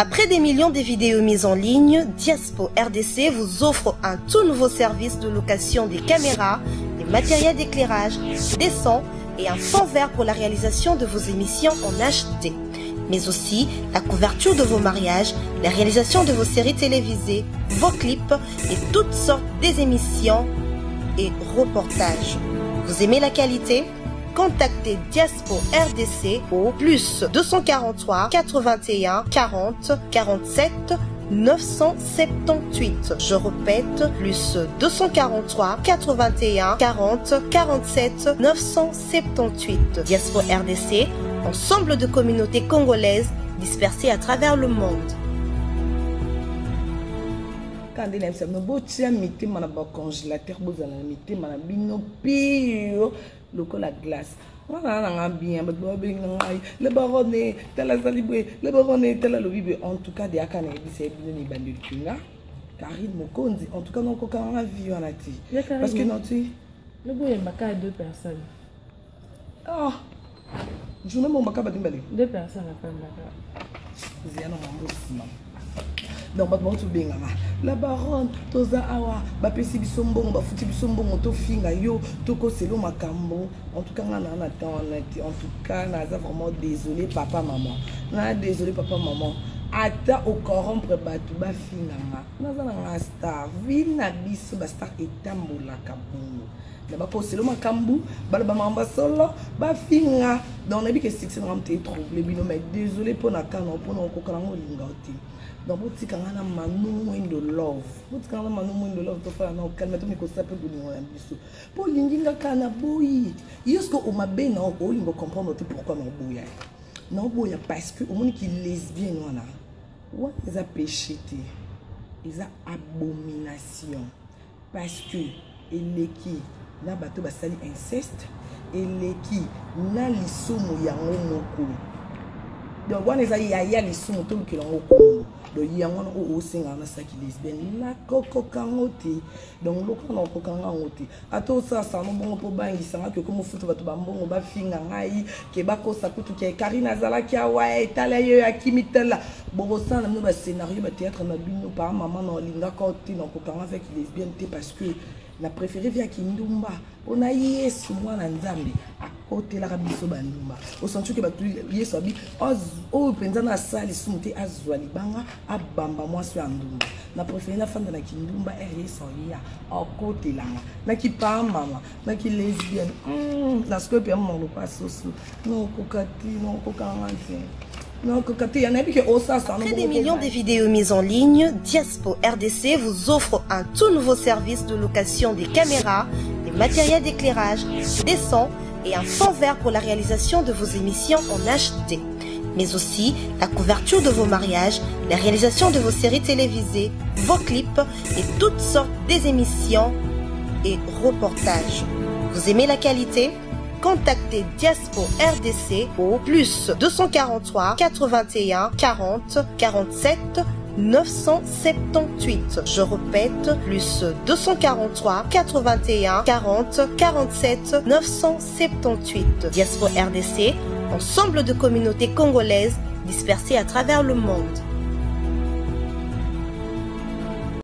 Après des millions de vidéos mises en ligne, Diaspo RDC vous offre un tout nouveau service de location des caméras, des matériels d'éclairage, des sons et un fond vert pour la réalisation de vos émissions en HD. Mais aussi la couverture de vos mariages, la réalisation de vos séries télévisées, vos clips et toutes sortes des émissions et reportages. Vous aimez la qualité? Contactez Diaspo RDC au plus 243 81 40 47 978. Je répète, plus 243 81 40 47 978. Diaspo RDC, ensemble de communautés congolaises dispersées à travers le monde. Quand on a un congélateur, la glace. Le baronnet, tel le baronnet, tel en tout cas, des akane, Karine Mokonzi, en tout cas, non, on a vu en ati. Parce que non, tu. Le boy est à 2 personnes. Ah, je ne m'en bats pas 2 personnes à faire donc tu benga la baronne toza awa ba pesi bisombongo ba futi bisombongo to finga yo to ko selo makambo en tout cas na en tout cas naza vraiment désolé papa maman na désolé papa maman ata au corrompre batu ba finga naza na star vina biso ba star etambola kabongo na ba ko selo makambu ba ba mamba solo ba finga donc na bi que succès na mte trouble bino mais désolé pour na kana pour na ko kala ngolinga oti. Donc, si vous avez un de love, vous avez un de love, vous avez un calme, vous avez un pour l'inginga kana boyi. Est-ce que vous m'avez dit que comprendre pourquoi vous boya? Non, boya parce que au monde qui lesbien wana. Ouais, ils a péché, ils a abomination parce que il est qui na bateau basali inceste, il est qui na lisumu yango moko. Donc, on est à les sous tout qui l'ont au donc il y a un aussi un sac lesbienne la coco kangote donc le can coco kangote à tout ça ça non bon pour bangi ça que comme foot va tout bambon ba finga ngai ke ba ko sa kutu ke Karina Zala ki awa etala yo akimitela bon ça na no ba scénario ba théâtre na bino par maman na linga côté donc coco avec lesbienne parce que la préférée via Kindumba on a yesu mwana nzambe à côté la rabiso bandumba au sens que batu yesu abi o penza na sali sumte azwali banga abamba moi sur ndumba na préférée na fanda na Kindumba yesu ya à côté là na ki pa mama na ki lesbienne na scope ya mon pas soso non kokati non kokanganti. Après des millions de vidéos mises en ligne, Diaspo RDC vous offre un tout nouveau service de location des caméras, des matériels d'éclairage, des sons et un fond vert pour la réalisation de vos émissions en HD. Mais aussi la couverture de vos mariages, la réalisation de vos séries télévisées, vos clips et toutes sortes des émissions et reportages. Vous aimez la qualité? Contactez Diaspo RDC au plus 243 81 40 47 978. Je répète, plus 243 81 40 47 978. Diaspo RDC, ensemble de communautés congolaises dispersées à travers le monde.